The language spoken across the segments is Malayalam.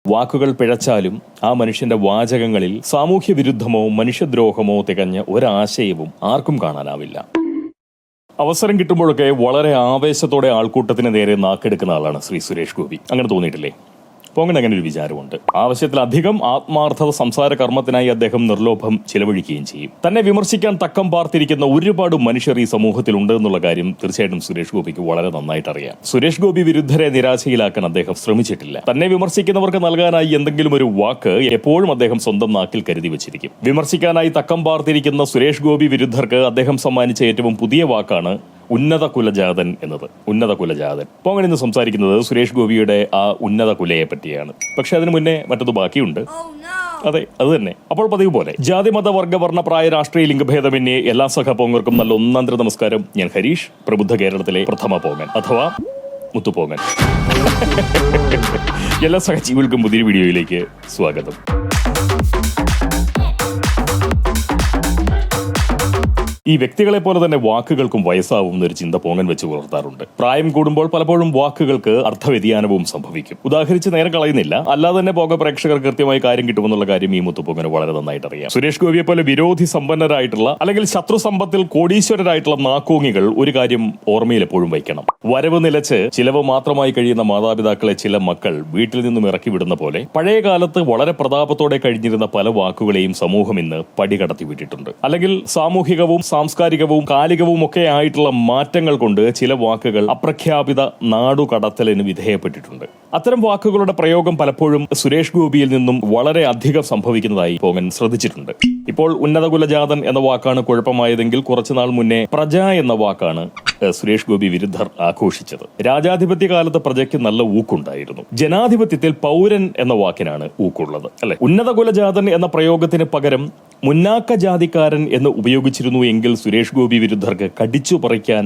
വാക്കുകൾ പിഴച്ചാലും ആ മനുഷ്യന്റെ വാചകങ്ങളിൽ സാമൂഹ്യ വിരുദ്ധമോ മനുഷ്യദ്രോഹമോ തികഞ്ഞ ഒരാശയവും ആർക്കും കാണാനാവില്ല. അവസരം കിട്ടുമ്പോഴൊക്കെ വളരെ ആവേശത്തോടെ ആൾക്കൂട്ടത്തിന് നേരെ നാക്കെടുക്കുന്ന ആളാണ് ശ്രീ സുരേഷ് ഗോപി. അങ്ങനെ തോന്നിയിട്ടില്ലേ? പോങ്ങനെ അങ്ങനെ ഒരു വിചാരമുണ്ട്. ആവശ്യത്തിലധികം ആത്മാർത്ഥത സംസാര കർമ്മത്തിനായി അദ്ദേഹം നിർലോഭം ചിലവഴിക്കുകയും ചെയ്യും. തന്നെ വിമർശിക്കാൻ തക്കം പാർത്തിരിക്കുന്ന ഒരുപാട് മനുഷ്യർ ഈ സമൂഹത്തിലുണ്ട് എന്നുള്ള കാര്യം തീർച്ചയായിട്ടും സുരേഷ് ഗോപിക്ക് വളരെ നന്നായിട്ട് അറിയാം. സുരേഷ് ഗോപി വിരുദ്ധരെ നിരാശയിലാക്കാൻ അദ്ദേഹം ശ്രമിച്ചിട്ടില്ല. തന്നെ വിമർശിക്കുന്നവർക്ക് നൽകാനായി എന്തെങ്കിലും ഒരു വാക്ക് എപ്പോഴും അദ്ദേഹം സ്വന്തം നാക്കിൽ കരുതി വെച്ചിരിക്കും. വിമർശിക്കാനായി തക്കം പാർത്തിരിക്കുന്ന സുരേഷ് ഗോപി വിരുദ്ധർക്ക് അദ്ദേഹം സമ്മാനിച്ച ഏറ്റവും പുതിയ വാക്കാണ് ഉന്നത കുലജാതൻ എന്നത്. ഉന്നത കുലജാതൻ. അപ്പോൾ അങ്ങനെ ഇന്ന് സംസാരിക്കുന്നത് സുരേഷ് ഗോപിയുടെ ആ ഉന്നത കുലയെ പറ്റിയാണ്. പക്ഷെ അതിനു മുന്നേ മറ്റൊന്ന് ബാക്കിയുണ്ട്. അതെ, അത് തന്നെ. അപ്പോൾ പതിവ് പോലെ ജാതി മത വർഗ വർണ്ണ പ്രായ രാഷ്ട്രീയ ലിംഗഭേദമന്യേ എല്ലാ സഹപോങ്ങർക്കും നല്ല ഒന്നാന്തര നമസ്കാരം. ഞാൻ ഹരീഷ്, പ്രബുദ്ധ കേരളത്തിലെ പ്രഥമ പോങ്ങൻ അഥവാ മുത്തുപോങ്ങൻ. എല്ലാ സഹജീവികൾക്കും പുതിയ വീഡിയോയിലേക്ക് സ്വാഗതം. ഈ വ്യക്തികളെ പോലെ തന്നെ വാക്കുകൾക്കും വയസ്സാവും എന്നൊരു ചിന്ത പോങ്ങൻ വെച്ച് പുലർത്താറുണ്ട്. പ്രായം കൂടുമ്പോൾ പലപ്പോഴും വാക്കുകൾക്ക് അർത്ഥവ്യതിയാനവും സംഭവിക്കും. ഉദാഹരിച്ച് നേരം കളയുന്നില്ല, അല്ലാതെ തന്നെ പോക പ്രേക്ഷകർ കൃത്യമായി കാര്യം കിട്ടുമെന്നുള്ള കാര്യം ഈ മുത്തുപോങ്ങന് വളരെ നന്നായിട്ട് അറിയാം. സുരേഷ് ഗോപിയെ പോലെ വിരോധി സമ്പന്നരായിട്ടുള്ള അല്ലെങ്കിൽ ശത്രു സമ്പത്തിൽ കോടീശ്വരരായിട്ടുള്ള നാക്കോങ്ങികൾ ഒരു കാര്യം ഓർമ്മയിൽ എപ്പോഴും വയ്ക്കണം. വരവ് നിലച്ച് ചിലവ് മാത്രമായി കഴിയുന്ന മാതാപിതാക്കളെ ചില മക്കൾ വീട്ടിൽ നിന്നും ഇറക്കി വിടുന്ന പോലെ പഴയ കാലത്ത് വളരെ പ്രതാപത്തോടെ കഴിഞ്ഞിരുന്ന പല വാക്കുകളെയും സമൂഹം ഇന്ന് പടികടത്തി വിട്ടിട്ടുണ്ട്. അല്ലെങ്കിൽ സാമൂഹികവും സാംസ്കാരികവും കാലികവും ഒക്കെ ആയിട്ടുള്ള മാറ്റങ്ങൾ കൊണ്ട് ചില വാക്കുകൾ അപ്രഖ്യാപിത നാടുകടത്തലിന് വിധേയപ്പെട്ടിട്ടുണ്ട്. അത്തരം വാക്കുകളുടെ പ്രയോഗം പലപ്പോഴും സുരേഷ് ഗോപിയിൽ നിന്നും വളരെ അധികം സംഭവിക്കുന്നതായി പോങ്ങൻ ശ്രദ്ധിച്ചിട്ടുണ്ട്. ഇപ്പോൾ ഉന്നത കുലജാതൻ എന്ന വാക്കാണ് കുഴപ്പമായതെങ്കിൽ കുറച്ചുനാൾ മുന്നേ പ്രജ എന്ന വാക്കാണ് സുരേഷ് ഗോപി വിരുദ്ധർ ആഘോഷിച്ചത്. രാജാധിപത്യ കാലത്ത് പ്രജയ്ക്ക് നല്ല ഊക്കുണ്ടായിരുന്നു. ജനാധിപത്യത്തിൽ പൗരൻ എന്ന വാക്കിനാണ് ഊക്കുള്ളത്, അല്ലെ? ഉന്നത കുലജാതൻ എന്ന പ്രയോഗത്തിന് പകരം മുന്നാക്ക ജാതിക്കാരൻ എന്ന് ഉപയോഗിച്ചിരുന്നു എങ്കിൽ സുരേഷ് ഗോപി വിരുദ്ധർക്ക് കടിച്ചു പറിക്കാൻ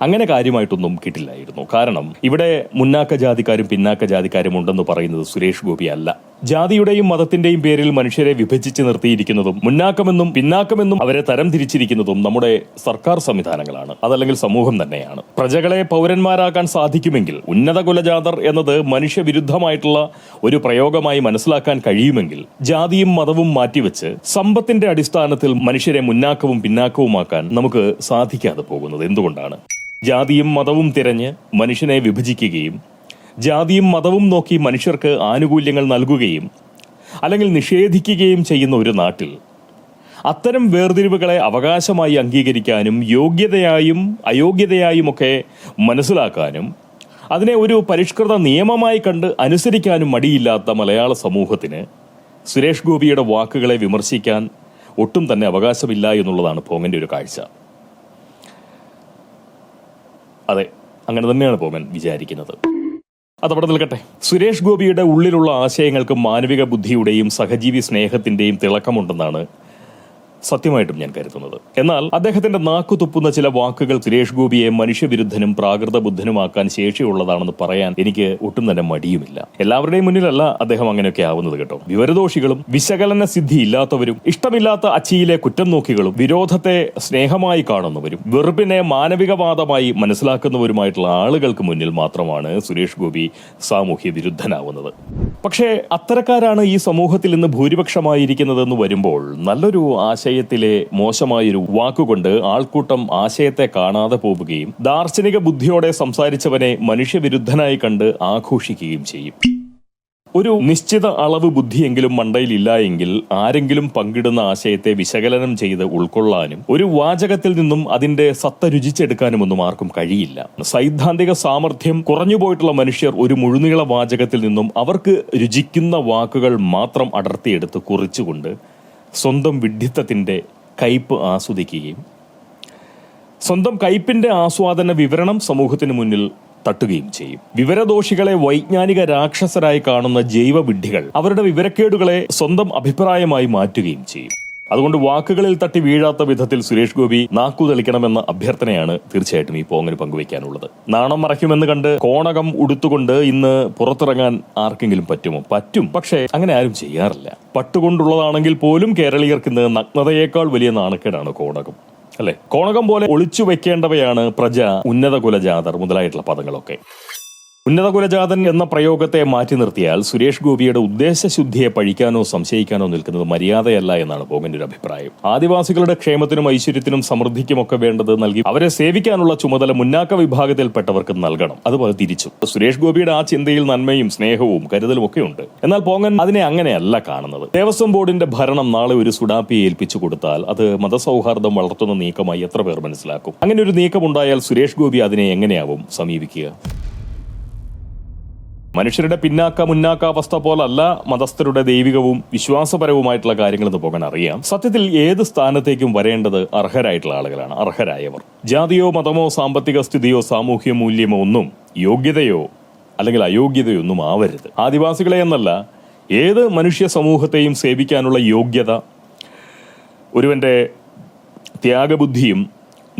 അങ്ങനെ കാര്യമായിട്ടൊന്നും കിട്ടില്ലായിരുന്നു. കാരണം ഇവിടെ മുന്നാക്ക ജാതിക്കാരും പിന്നാക്ക ജാതിക്കാരും ഉണ്ടെന്ന് പറയുന്നത് സുരേഷ് ഗോപി അല്ല. ജാതിയുടെയും മതത്തിന്റെയും പേരിൽ മനുഷ്യരെ വിഭജിച്ച് നിർത്തിയിരിക്കുന്നതും മുന്നാക്കമെന്നും പിന്നാക്കമെന്നും അവരെ തരം തിരിച്ചിരിക്കുന്നതും നമ്മുടെ സർക്കാർ സംവിധാനങ്ങളാണ്, അതല്ലെങ്കിൽ സമൂഹം തന്നെയാണ്. പ്രജകളെ പൗരന്മാരാക്കാൻ സാധിക്കുമെങ്കിൽ ഉന്നത കുലജാതർ എന്നത് മനുഷ്യവിരുദ്ധമായിട്ടുള്ള ഒരു പ്രയോഗമായി മനസ്സിലാക്കാൻ കഴിയുമെങ്കിൽ ജാതിയും മതവും മാറ്റിവെച്ച് സമ്പത്തിന്റെ അടിസ്ഥാനത്തിൽ മനുഷ്യരെ മുന്നാക്കവും പിന്നാക്കവുമാക്കാൻ നമുക്ക് സാധിക്കാതെ പോകുന്നത് എന്തുകൊണ്ടാണ്? ജാതിയും മതവും തിരഞ്ഞ് മനുഷ്യനെ വിഭജിക്കുകയും ജാതിയും മതവും നോക്കി മനുഷ്യർക്ക് ആനുകൂല്യങ്ങൾ നൽകുകയും അല്ലെങ്കിൽ നിഷേധിക്കുകയും ചെയ്യുന്ന ഒരു നാട്ടിൽ അത്തരം വേർതിരിവുകളെ അവകാശമായി അംഗീകരിക്കാനും യോഗ്യതയായും അയോഗ്യതയായും ഒക്കെ മനസ്സിലാക്കാനും അതിനെ ഒരു പരിഷ്കൃത നിയമമായി കണ്ട് അനുസരിക്കാനും മടിയില്ലാത്ത മലയാള സമൂഹത്തിന് സുരേഷ് ഗോപിയുടെ വാക്കുകളെ വിമർശിക്കാൻ ഒട്ടും തന്നെ അവകാശമില്ല എന്നുള്ളതാണ് പോങ്ങന്റെ ഒരു കാഴ്ച. അതെ, അങ്ങനെ തന്നെയാണ് പോങ്ങൻ വിചാരിക്കുന്നത്. അതവിടെ നിൽക്കട്ടെ. സുരേഷ് ഗോപിയുടെ ഉള്ളിലുള്ള ആശയങ്ങൾക്ക് മാനവിക ബുദ്ധിയുടെയും സഹജീവി സ്നേഹത്തിന്റെയും തിളക്കമുണ്ടെന്നാണ് സത്യമായിട്ടും ഞാൻ കരുതുന്നത്. എന്നാൽ അദ്ദേഹത്തിന്റെ നാക്കു തുപ്പുന്ന ചില വാക്കുകൾ സുരേഷ് ഗോപിയെ മനുഷ്യവിരുദ്ധനും പ്രാകൃത ബുദ്ധനുമാക്കാൻ ശേഷിയുള്ളതാണെന്ന് പറയാൻ എനിക്ക് ഒട്ടും തന്നെ മടിയുമില്ല. എല്ലാവരുടെയും മുന്നിലല്ല അദ്ദേഹം അങ്ങനെയൊക്കെ ആവുന്നത് കേട്ടോ. വിവരദോഷികളും വിശകലന സിദ്ധി ഇല്ലാത്തവരും ഇഷ്ടമില്ലാത്ത അച്ചിയിലെ കുറ്റം നോക്കികളും വിരോധത്തെ സ്നേഹമായി കാണുന്നവരും വെറുപ്പിനെ മാനവികവാദമായി മനസ്സിലാക്കുന്നവരുമായിട്ടുള്ള ആളുകൾക്ക് മുന്നിൽ മാത്രമാണ് സുരേഷ് ഗോപി സാമൂഹ്യ വിരുദ്ധനാവുന്നത്. പക്ഷേ അത്തരക്കാരാണ് ഈ സമൂഹത്തിൽ ഇന്ന് ഭൂരിപക്ഷമായിരിക്കുന്നതെന്ന് വരുമ്പോൾ നല്ലൊരു ആശയത്തിലെ മോശമായൊരു വാക്കുകൊണ്ട് ആൾക്കൂട്ടം ആശയത്തെ കാണാതെ പോവുകയും ദാർശനിക ബുദ്ധിയോടെ സംസാരിച്ചവനെ മനുഷ്യവിരുദ്ധനായി കണ്ട് ആഘോഷിക്കുകയും ചെയ്യും. ഒരു നിശ്ചിത അളവ് ബുദ്ധിയെങ്കിലും മണ്ടയിലില്ല എങ്കിൽ ആരെങ്കിലും പങ്കിടുന്ന ആശയത്തെ വിശകലനം ചെയ്ത് ഉൾക്കൊള്ളാനും ഒരു വാചകത്തിൽ നിന്നും അതിന്റെ സത്ത രുചിച്ചെടുക്കാനുമൊന്നും ആർക്കും കഴിയില്ല. സൈദ്ധാന്തിക സാമർഥ്യം കുറഞ്ഞുപോയിട്ടുള്ള മനുഷ്യർ ഒരു മുഴുനീള വാചകത്തിൽ നിന്നും അവർക്ക് രുചിക്കുന്ന വാക്കുകൾ മാത്രം അടർത്തിയെടുത്ത് കുറിച്ചുകൊണ്ട് സ്വന്തം വിഡ്ഢിത്തത്തിന്റെ കയ്പ് ആസ്വദിക്കുകയും സ്വന്തം കയ്പിന്റെ ആസ്വാദന വിവരണം സമൂഹത്തിന് മുന്നിൽ തട്ടുകയും ചെയ്യും. വിവരദോഷികളെ വൈജ്ഞാനിക രാക്ഷസരായി കാണുന്ന ജൈവ വിഡ്ഢികൾ അവരുടെ വിവരക്കേടുകളെ സ്വന്തം അഭിപ്രായമായി മാറ്റുകയും ചെയ്യും. അതുകൊണ്ട് വാക്കുകളിൽ തട്ടി വീഴാത്ത വിധത്തിൽ സുരേഷ് ഗോപി നാക്കു തെളിക്കണമെന്ന അഭ്യർത്ഥനയാണ് തീർച്ചയായിട്ടും ഈ പോങ്ങന് പങ്കുവയ്ക്കാനുള്ളത്. നാണം മറയ്ക്കുമെന്ന് കണ്ട് കോണകം ഉടുത്തുകൊണ്ട് ഇന്ന് പുറത്തിറങ്ങാൻ ആർക്കെങ്കിലും പറ്റുമോ? പറ്റും. പക്ഷേ അങ്ങനെ ആരും ചെയ്യാറില്ല. പട്ടുകൊണ്ടുള്ളതാണെങ്കിൽ പോലും കേരളീയർക്ക് ഇന്ന് നഗ്നതയേക്കാൾ വലിയ നാണക്കേടാണ് കോണകം, അല്ലെ? കോണകം പോലെ ഒളിച്ചു വെക്കേണ്ടവയാണ് പ്രജ, ഉന്നത കുലജാതർ മുതലായിട്ടുള്ള പദങ്ങളൊക്കെ. ഉന്നത കുലജാതൻ എന്ന പ്രയോഗത്തെ മാറ്റി നിർത്തിയാൽ സുരേഷ് ഗോപിയുടെ ഉദ്ദേശശുദ്ധിയെ പഴിക്കാനോ സംശയിക്കാനോ നിൽക്കുന്നത് മര്യാദയല്ല എന്നാണ് പോങ്ങന്റെ ഒരു അഭിപ്രായം. ആദിവാസികളുടെ ക്ഷേമത്തിനും ഐശ്വര്യത്തിനും സമൃദ്ധിക്കുമൊക്കെ വേണ്ടത് നൽകി അവരെ സേവിക്കാനുള്ള ചുമതല മുന്നാക്ക വിഭാഗത്തിൽപ്പെട്ടവർക്ക് നൽകണം. അതുപോലെ തിരിച്ചു. സുരേഷ് ഗോപിയുടെ ആ ചിന്തയിൽ നന്മയും സ്നേഹവും കരുതലും ഒക്കെ ഉണ്ട്. എന്നാൽ പോങ്ങൻ അതിനെ അങ്ങനെയല്ല കാണുന്നത്. ദേവസ്വം ബോർഡിന്റെ ഭരണം നാളെ ഒരു സുഡാപ്പിയെ ഏൽപ്പിച്ചു കൊടുത്താൽ അത് മതസൗഹാർദ്ദം വളർത്തുന്ന നീക്കമായി എത്ര പേർ മനസ്സിലാക്കും? അങ്ങനെ ഒരു നീക്കമുണ്ടായാൽ സുരേഷ് ഗോപി അതിനെ എങ്ങനെയാവും സമീപിക്കുക? മനുഷ്യരുടെ പിന്നാക്ക മുന്നാക്ക അവസ്ഥ പോലല്ല മതസ്ഥരുടെ ദൈവികവും വിശ്വാസപരവുമായിട്ടുള്ള കാര്യങ്ങളെന്ന് പോകാൻ അറിയാം. സത്യത്തിൽ ഏത് സ്ഥാനത്തേക്കും വരേണ്ടത് അർഹരായിട്ടുള്ള ആളുകളാണ്, അർഹരായവർ. ജാതിയോ മതമോ സാമ്പത്തിക സ്ഥിതിയോ സാമൂഹ്യ മൂല്യമോ ഒന്നും യോഗ്യതയോ അല്ലെങ്കിൽ അയോഗ്യതയോ ഒന്നും ആവരുത്. ആദിവാസികളെ എന്നല്ല, ഏത് മനുഷ്യ സമൂഹത്തെയും സേവിക്കാനുള്ള യോഗ്യത ഒരുവന്റെ ത്യാഗബുദ്ധിയും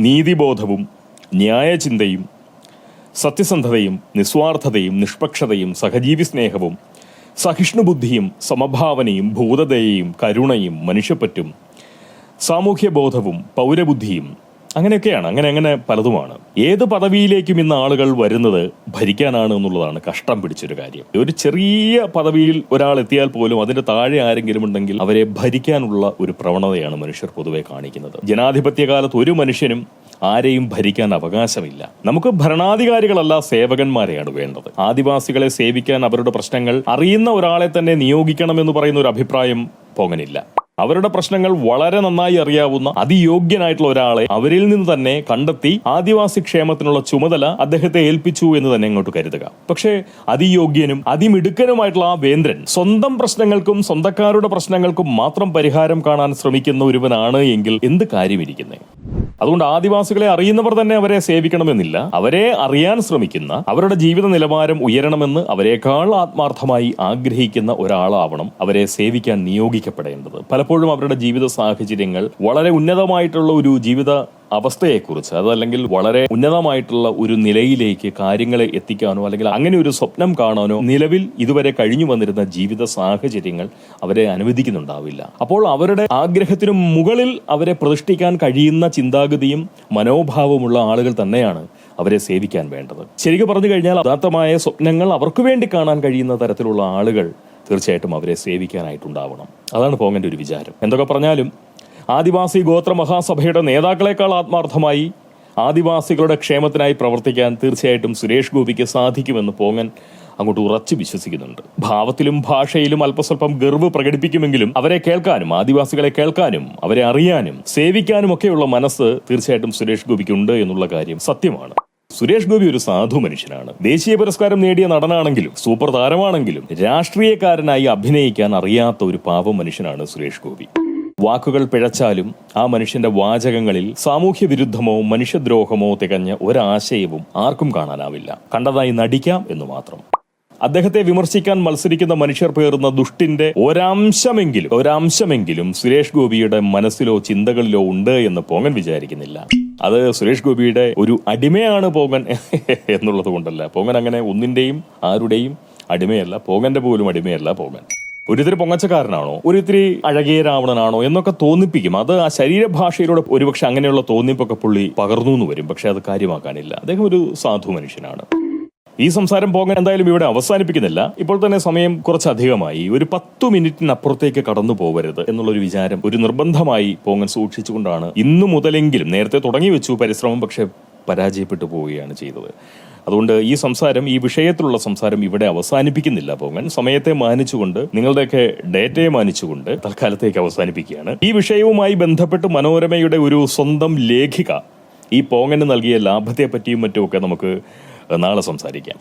നീതിബോധവും ന്യായചിന്തയും സത്യസന്ധതയും നിസ്വാർത്ഥതയും നിഷ്പക്ഷതയും സഹജീവി സ്നേഹവും സഹിഷ്ണുബുദ്ധിയും സമഭാവനയും ഭൂതദയയും കരുണയും മനുഷ്യപ്പറ്റും സാമൂഹ്യബോധവും പൗരബുദ്ധിയും അങ്ങനെയൊക്കെയാണ്. അങ്ങനെ പലതുമാണ്. ഏത് പദവിയിലേക്കും ഇന്ന് ആളുകൾ വരുന്നത് ഭരിക്കാനാണ് എന്നുള്ളതാണ് കഷ്ടം പിടിച്ചൊരു കാര്യം. ഒരു ചെറിയ പദവിയിൽ ഒരാൾ എത്തിയാൽ പോലും അതിന്റെ താഴെ ആരെങ്കിലും ഉണ്ടെങ്കിൽ അവരെ ഭരിക്കാനുള്ള ഒരു പ്രവണതയാണ് മനുഷ്യർ പൊതുവെ കാണിക്കുന്നത്. ജനാധിപത്യ കാലത്ത് ഒരു മനുഷ്യനും ആരെയും ഭരിക്കാൻ അവകാശമില്ല. നമുക്ക് ഭരണാധികാരികളല്ല, സേവകന്മാരെയാണ് വേണ്ടത്. ആദിവാസികളെ സേവിക്കാൻ അവരുടെ പ്രശ്നങ്ങൾ അറിയുന്ന ഒരാളെ തന്നെ നിയോഗിക്കണമെന്ന് പറയുന്ന ഒരു അഭിപ്രായം പോങ്ങനില്ല. അവരുടെ പ്രശ്നങ്ങൾ വളരെ നന്നായി അറിയാവുന്ന അതിയോഗ്യനായിട്ടുള്ള ഒരാളെ അവരിൽ നിന്ന് തന്നെ കണ്ടെത്തി ആദിവാസി ക്ഷേമത്തിനുള്ള ചുമതല അദ്ദേഹത്തെ ഏൽപ്പിച്ചു എന്ന് തന്നെ ഇങ്ങോട്ട് കരുതുക. പക്ഷേ അതിയോഗ്യനും അതിമിടുക്കനുമായിട്ടുള്ള ആ വേന്ദ്രൻ സ്വന്തം പ്രശ്നങ്ങൾക്കും സ്വന്തക്കാരുടെ പ്രശ്നങ്ങൾക്കും മാത്രം പരിഹാരം കാണാൻ ശ്രമിക്കുന്ന ഒരുവനാണ് എങ്കിൽ എന്ത് കാര്യമിരിക്കുന്നേ? അതുകൊണ്ട് ആദിവാസികളെ അറിയുന്നവർ തന്നെ അവരെ സേവിക്കണമെന്നില്ല. അവരെ അറിയാൻ ശ്രമിക്കുന്ന, അവരുടെ ജീവിത നിലവാരം ഉയരണമെന്ന് അവരെക്കാൾ ആത്മാർത്ഥമായി ആഗ്രഹിക്കുന്ന ഒരാളാവണം അവരെ സേവിക്കാൻ നിയോഗിക്കപ്പെടേണ്ടത്. പലപ്പോഴും അവരുടെ ജീവിത സാഹചര്യങ്ങൾ വളരെ ഉന്നതമായിട്ടുള്ള ഒരു ജീവിത അവസ്ഥയെക്കുറിച്ച്, അതല്ലെങ്കിൽ വളരെ ഉന്നതമായിട്ടുള്ള ഒരു നിലയിലേക്ക് കാര്യങ്ങളെ എത്തിക്കാനോ അല്ലെങ്കിൽ അങ്ങനെ ഒരു സ്വപ്നം കാണാനോ നിലവിൽ ഇതുവരെ കഴിഞ്ഞു വന്നിരുന്ന ജീവിത സാഹചര്യങ്ങൾ അവരെ അനുവദിക്കുന്നുണ്ടാവില്ല. അപ്പോൾ അവരുടെ ആഗ്രഹത്തിനു മുകളിൽ അവരെ പ്രതിഷ്ഠിക്കാൻ കഴിയുന്ന ചിന്താഗതിയും മനോഭാവമുള്ള ആളുകൾ തന്നെയാണ് അവരെ സേവിക്കാൻ വേണ്ടത്. ശരിക്കും പറഞ്ഞു കഴിഞ്ഞാൽ ഉദാത്തമായ സ്വപ്നങ്ങൾ അവർക്ക് വേണ്ടി കാണാൻ കഴിയുന്ന തരത്തിലുള്ള ആളുകൾ തീർച്ചയായിട്ടും അവരെ സേവിക്കാനായിട്ടുണ്ടാവണം. അതാണ് പോങ്ങന്റെ ഒരു വിചാരം. എന്തൊക്കെ പറഞ്ഞാലും ആദിവാസി ഗോത്ര മഹാസഭയുടെ നേതാക്കളെക്കാൾ ആത്മാർത്ഥമായി ആദിവാസികളുടെ ക്ഷേമത്തിനായി പ്രവർത്തിക്കാൻ തീർച്ചയായിട്ടും സുരേഷ് ഗോപിക്ക് സാധിക്കുമെന്ന് പോങ്ങൻ അങ്ങോട്ട് ഉറച്ചു വിശ്വസിക്കുന്നുണ്ട്. ഭാവത്തിലും ഭാഷയിലും അല്പസ്വല്പം ഗർവ് പ്രകടിപ്പിക്കുമെങ്കിലും അവരെ കേൾക്കാനും ആദിവാസികളെ കേൾക്കാനും അവരെ അറിയാനും സേവിക്കാനും ഒക്കെയുള്ള മനസ്സ് തീർച്ചയായിട്ടും സുരേഷ് ഗോപിക്കുണ്ട് എന്നുള്ള കാര്യം സത്യമാണ്. സുരേഷ് ഗോപി ഒരു സാധു മനുഷ്യനാണ്. ദേശീയ പുരസ്കാരം നേടിയ നടനാണെങ്കിലും സൂപ്പർ താരമാണെങ്കിലും രാഷ്ട്രീയക്കാരനായി അഭിനയിക്കാൻ അറിയാത്ത ഒരു പാവം മനുഷ്യനാണ് സുരേഷ് ഗോപി. വാക്കുകൾ പിഴച്ചാലും ആ മനുഷ്യന്റെ വാചകങ്ങളിൽ സാമൂഹ്യ വിരുദ്ധമോ മനുഷ്യദ്രോഹമോ തികഞ്ഞ ഒരാശയവും ആർക്കും കാണാനാവില്ല. കണ്ടതായി നടിക്കാം എന്ന് മാത്രം. അദ്ദേഹത്തെ വിമർശിക്കാൻ മത്സരിക്കുന്ന മനുഷ്യർ പേറുന്ന ദുഷ്ടിന്റെ ഒരംശമെങ്കിലും സുരേഷ് ഗോപിയുടെ മനസ്സിലോ ചിന്തകളിലോ ഉണ്ട് എന്ന് പോങ്ങൻ വിചാരിക്കുന്നില്ല. അത് സുരേഷ് ഗോപിയുടെ ഒരു അടിമയാണ് പോങ്ങൻ എന്നുള്ളത് കൊണ്ടല്ല. പോങ്ങൻ അങ്ങനെ ഒന്നിന്റെയും ആരുടെയും അടിമയല്ല. പോങ്ങന്റെ പോലും അടിമയല്ല പോങ്ങൻ. ഒരിത്തിരി പൊങ്ങച്ചക്കാരനാണോ, ഒരിത്തിരി അഴകിയ രാവണനാണോ എന്നൊക്കെ തോന്നിപ്പിക്കും. അത് ആ ശരീരഭാഷയിലൂടെ ഒരുപക്ഷെ അങ്ങനെയുള്ള തോന്നിപ്പൊക്കെ പുള്ളി പകർന്നു എന്ന് വരും. പക്ഷെ അത് കാര്യമാക്കാനില്ല. അദ്ദേഹം ഒരു സാധു മനുഷ്യനാണ്. ഈ സംസാരം പോങ്ങൻ എന്തായാലും ഇവിടെ അവസാനിപ്പിക്കുന്നില്ല. ഇപ്പോൾ തന്നെ സമയം കുറച്ചധികമായി. ഒരു 10 മിനിറ്റിനപ്പുറത്തേക്ക് കടന്നു പോകരുത് എന്നുള്ളൊരു വിചാരം ഒരു നിർബന്ധമായി പോങ്ങൻ സൂക്ഷിച്ചുകൊണ്ടാണ് ഇന്നു മുതലെങ്കിലും, നേരത്തെ തുടങ്ങി വെച്ചു പരിശ്രമം, പക്ഷെ പരാജയപ്പെട്ടു പോവുകയാണ് ചെയ്തത്. അതുകൊണ്ട് ഈ വിഷയത്തിലുള്ള സംസാരം ഇവിടെ അവസാനിപ്പിക്കുന്നില്ല. പോങ്ങൻ സമയത്തെ മാനിച്ചുകൊണ്ട്, നിങ്ങളുടെയൊക്കെ ഡേറ്റയെ മാനിച്ചുകൊണ്ട് തൽക്കാലത്തേക്ക് അവസാനിപ്പിക്കുകയാണ്. ഈ വിഷയവുമായി ബന്ധപ്പെട്ട് മനോരമയുടെ ഒരു സ്വന്തം ലേഖിക ഈ പോങ്ങന് നൽകിയ ലാഭത്തെ പറ്റിയും മറ്റുമൊക്കെ നമുക്ക് നാളെ സംസാരിക്കാം.